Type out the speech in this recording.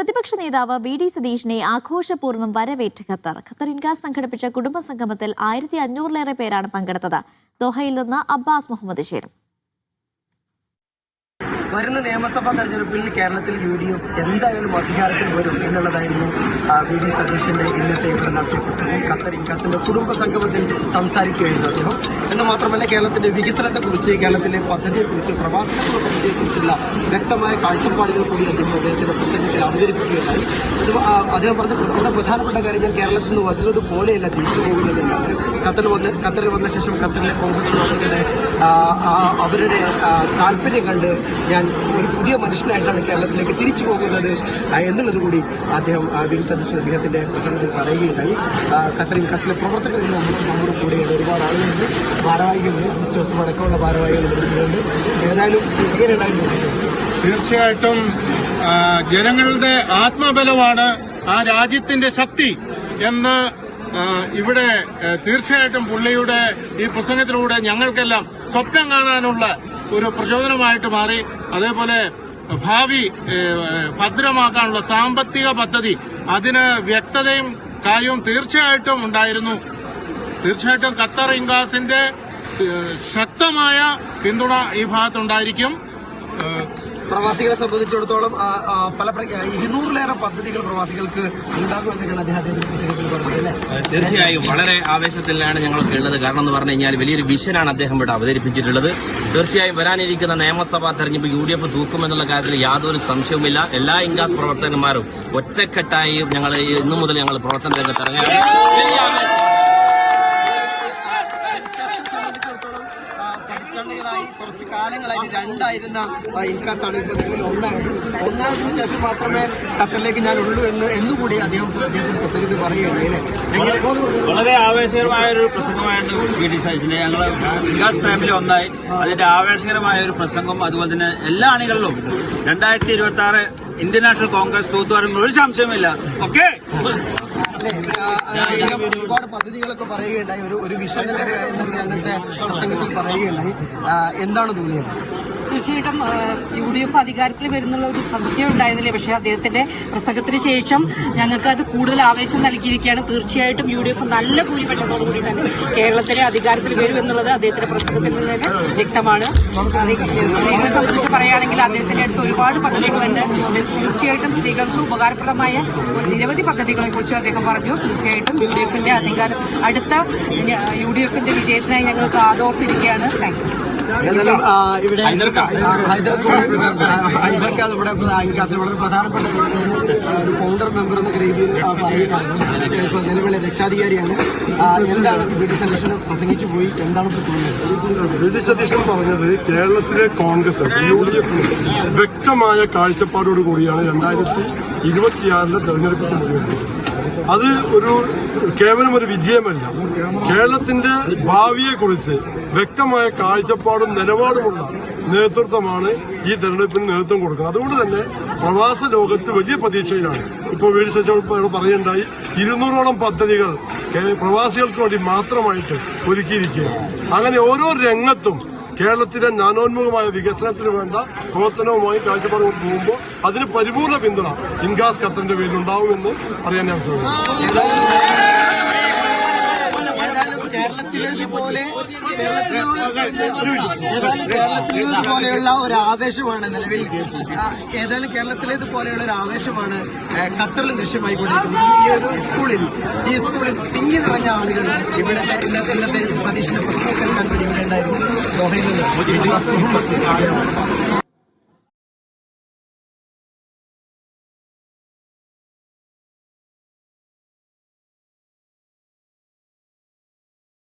പ്രതിപക്ഷ നേതാവ് വി.ഡി. സതീശനെ ആഘോഷപൂർവ്വം വരവേറ്റ് ഖത്തർ. ഖത്തർ ഇൻകാസ് സംഘടിപ്പിച്ച കുടുംബ സംഗമത്തിൽ 1500-ലേറെ പേരാണ് പങ്കെടുത്തത്. ദോഹയിൽ നിന്ന് അബ്ബാസ് മുഹമ്മദ് ചേരും. വരുന്ന നിയമസഭാ തെരഞ്ഞെടുപ്പിൽ കേരളത്തിൽ UDF എന്തായാലും അധികാരത്തിൽ വരും എന്നുള്ളതായിരുന്നു വി.ഡി. സതീശന്റെ ഇന്നത്തെ ഇവിടെ നടത്തിയ പ്രസംഗം. ഖത്തർ ഇൻകാസിന്റെ കുടുംബ സംഗമത്തിൽ സംസാരിക്കുകയായിരുന്നു അദ്ദേഹം. എന്ന് മാത്രമല്ല കേരളത്തിന്റെ വികസനത്തെക്കുറിച്ച്, കേരളത്തിലെ പദ്ധതിയെക്കുറിച്ച്, പ്രവാസികളുടെ പദ്ധതിയെക്കുറിച്ചുള്ള വ്യക്തമായ കാഴ്ചപ്പാടുകൾ കൂടി അദ്ദേഹത്തിന്റെ പ്രസംഗത്തിൽ അവതരിപ്പിക്കുകയുണ്ടായി. അദ്ദേഹം പറഞ്ഞ പ്രധാനപ്പെട്ട കാര്യം, ഞാൻ കേരളത്തിൽ നിന്ന് വരുന്നത് പോലെയല്ല തിരിച്ചു പോകുന്നതെന്നാണ്. ഖത്തറിൽ വന്ന ശേഷം ഖത്തറിലെ കോൺഗ്രസ് പ്രവർത്തകരുടെ അവരുടെ താല്പര്യം കണ്ട് ഞാൻ ഒരു പുതിയ മനുഷ്യനായിട്ടാണ് കേരളത്തിലേക്ക് തിരിച്ചു പോകുന്നത് എന്നുള്ളത് കൂടി അദ്ദേഹം വി.ഡി. സതീശൻ അദ്ദേഹത്തിന്റെ പ്രസംഗത്തിൽ പറയുകയുണ്ടായി. ഖത്തർ ഇൻകാസിലെ പ്രവർത്തകർ നമ്മുടെ കൂടെയുണ്ട്, ഒരുപാട് ആളുകളുണ്ട്, ഭാരവാഹികളുണ്ട്, ജോസഫ് അടക്കമുള്ള ഭാരവാഹികൾ വരുന്നുണ്ട്. ഏതായാലും തീർച്ചയായിട്ടും ജനങ്ങളുടെ ആത്മബലമാണ് ആ രാജ്യത്തിന്റെ ശക്തി എന്ന് ഇവിടെ തീർച്ചയായിട്ടും പുള്ളിയുടെ ഈ പ്രസംഗത്തിലൂടെ ഞങ്ങൾക്കെല്ലാം സ്വപ്നം കാണാനുള്ള ഒരു പ്രചോദനമായിട്ട് മാറി. അതേപോലെ ഭാവി ഭദ്രമാക്കാനുള്ള സാമ്പത്തിക പദ്ധതി, അതിന് വ്യക്തതയും കാര്യവും തീർച്ചയായിട്ടും ഉണ്ടായിരുന്നു. തീർച്ചയായിട്ടും ഖത്തർ ഇൻകാസിന്റെ ശക്തമായ പിന്തുണ ഈ ഭാഗത്തുണ്ടായിരിക്കും. പ്രവാസികളെ സംബന്ധിച്ചിടത്തോളം 200-ലേറെ പദ്ധതികൾ പ്രവാസികൾക്ക് ഉണ്ടാകുമെന്നൊക്കെയാണ് അദ്ദേഹത്തിന്റെ പ്രസംഗത്തിൽ പറഞ്ഞത്. തീർച്ചയായും വളരെ ആവേശത്തിലാണ് ഞങ്ങളൊക്കെ ഉള്ളത്. കാരണം എന്ന് പറഞ്ഞു കഴിഞ്ഞാൽ വലിയൊരു വിഷനാണ് അദ്ദേഹം ഇവിടെ അവതരിപ്പിച്ചിട്ടുള്ളത്. തീർച്ചയായും വരാനിരിക്കുന്ന നിയമസഭാ തെരഞ്ഞെടുപ്പ് UDF തൂക്കുമെന്നുള്ള കാര്യത്തിൽ യാതൊരു സംശയവുമില്ല. എല്ലാ ഇൻകാസ് പ്രവർത്തകന്മാരും ഒറ്റക്കെട്ടായി ഞങ്ങൾ ഇന്നു മുതൽ ഞങ്ങൾ പ്രവർത്തന രംഗത്ത് ഇറങ്ങുകയാണ്. കുറച്ച് കാലങ്ങളായി രണ്ടായിരുന്ന ഇൻകാസാണ് ഇപ്പോൾ നിലവിൽ ഒന്നായതിനു ശേഷം മാത്രമേ ഖത്തറിലേക്ക് ഞാൻ ഉള്ളൂ എന്നുകൂടി അദ്ദേഹത്തിന്റെ പ്രസംഗത്തിൽ പറയുകയാണ്. വളരെ ആവേശകരമായ ഒരു പ്രസംഗമായിരുന്നു വി.ഡി. സതീശന്റെ. ഞങ്ങൾ ഇൻകാസ് ഫാമിലി ഒന്നായി അതിന്റെ ആവേശകരമായ ഒരു പ്രസംഗം. അതുപോലെ തന്നെ എല്ലാ അണികളിലും 2026 ഇന്ത്യൻ നാഷണൽ കോൺഗ്രസ് തൂത്തുവാരും ഒരു സംശയമില്ല. ഓക്കെ, ഒരുപാട് പദ്ധതികളൊക്കെ പറയുകയുണ്ടായി. ഒരു വിഷൻ അന്നത്തെ പ്രസംഗത്തിൽ പറയുകയുണ്ടായി. എന്താണ് തോന്നിയത്? തീർച്ചയായിട്ടും UDF അധികാരത്തിൽ വരുന്നുള്ള ഒരു സംശയം ഉണ്ടായിരുന്നില്ല. പക്ഷേ അദ്ദേഹത്തിന്റെ പ്രസംഗത്തിന് ശേഷം ഞങ്ങൾക്ക് അത് കൂടുതൽ ആവേശം നൽകിയിരിക്കുകയാണ്. തീർച്ചയായിട്ടും UDF നല്ല ഭൂരിപക്ഷത്തോടുകൂടി തന്നെ കേരളത്തിലെ അധികാരത്തിൽ വരും എന്നുള്ളത് അദ്ദേഹത്തിന്റെ പ്രസംഗത്തിൽ നിന്ന് തന്നെ വ്യക്തമാണ്. സ്ത്രീകളെ സംബന്ധിച്ച് പറയുകയാണെങ്കിൽ അദ്ദേഹത്തിന്റെ അടുത്ത് ഒരുപാട് പദ്ധതികളുണ്ട്. തീർച്ചയായിട്ടും സ്ത്രീകൾക്ക് ഉപകാരപ്രദമായ നിരവധി പദ്ധതികളെ കുറിച്ച് അദ്ദേഹം പറഞ്ഞു. തീർച്ചയായിട്ടും UDFന്റെ അധികാരം അടുത്ത UDFന്റെ വിജയത്തിനായി ഞങ്ങൾ കാതോർത്തിരിക്കുകയാണ്. Thank you. എന്നാലും ഇവിടെ ഹൈദർക്ക നമ്മുടെ ഇൻകാസിൽ വളരെ പ്രധാനപ്പെട്ട ഒരു ഫൗണ്ടർ മെമ്പർ എന്ന രീതിയിൽ പറയുകയാണ്. ഇപ്പൊ നിലവിലെ രക്ഷാധികാരിയാണ്. എന്താണ് വി.ഡി. സതീശൻ പ്രസംഗിച്ചു പോയി, എന്താണ് തോന്നുന്നത്? വി.ഡി. സതീശൻ പറഞ്ഞത് കേരളത്തിലെ കോൺഗ്രസ് UDF വ്യക്തമായ കാഴ്ചപ്പാടോട് കൂടിയാണ് 2026 തെരഞ്ഞെടുപ്പിന് മുന്നിൽ. അത് കേവലം ഒരു വിജയമല്ല, കേരളത്തിന്റെ ഭാവിയെക്കുറിച്ച് വ്യക്തമായ കാഴ്ചപ്പാടും നിലപാടുമുള്ള നേതൃത്വമാണ് ഈ തെരഞ്ഞെടുപ്പിന് നേതൃത്വം കൊടുക്കുന്നത്. അതുകൊണ്ട് തന്നെ പ്രവാസ ലോകത്ത് വലിയ പ്രതീക്ഷയിലാണ്. ഇപ്പോൾ വി.ഡി. സതീശൻ പറയുണ്ടായി 200ഓളം പദ്ധതികൾ പ്രവാസികൾക്ക് വേണ്ടി മാത്രമായിട്ട് ഒരുക്കിയിരിക്കുകയാണ്. അങ്ങനെ ഓരോ രംഗത്തും കേരളത്തിലെ ജ്ഞാനോന്മുഖമായ വികസനത്തിന് വേണ്ട പ്രവർത്തനവുമായി കാഴ്ചപ്പാട് പോകുമ്പോൾ അതിന് പരിപൂർണ പിന്തുണ ഇൻകാസ് ഖത്തറിന്റെ പേരിലുണ്ടാവുമെന്ന് പറയാൻ ഞാൻ ശ്രമിക്കുന്നു. കേരളത്തിലേതുപോലെയുള്ള ഒരു ആവേശമാണ് നിലവിൽ കേരളത്തിലേതുപോലെയുള്ള ഒരു ആവേശമാണ് ഖത്തറിലും ദൃശ്യമായിക്കൊണ്ടിരിക്കുന്നത്. ഈ സ്കൂളിൽ തിങ്ങി നിറഞ്ഞ ആളുകൾ ഇന്നത്തെ സതീശന്റെ പ്രസംഗം കേൾക്കാൻ വേണ്ടി ഇവിടെ ഉണ്ടായിരുന്നു. ദോഹയിൽ നിന്ന്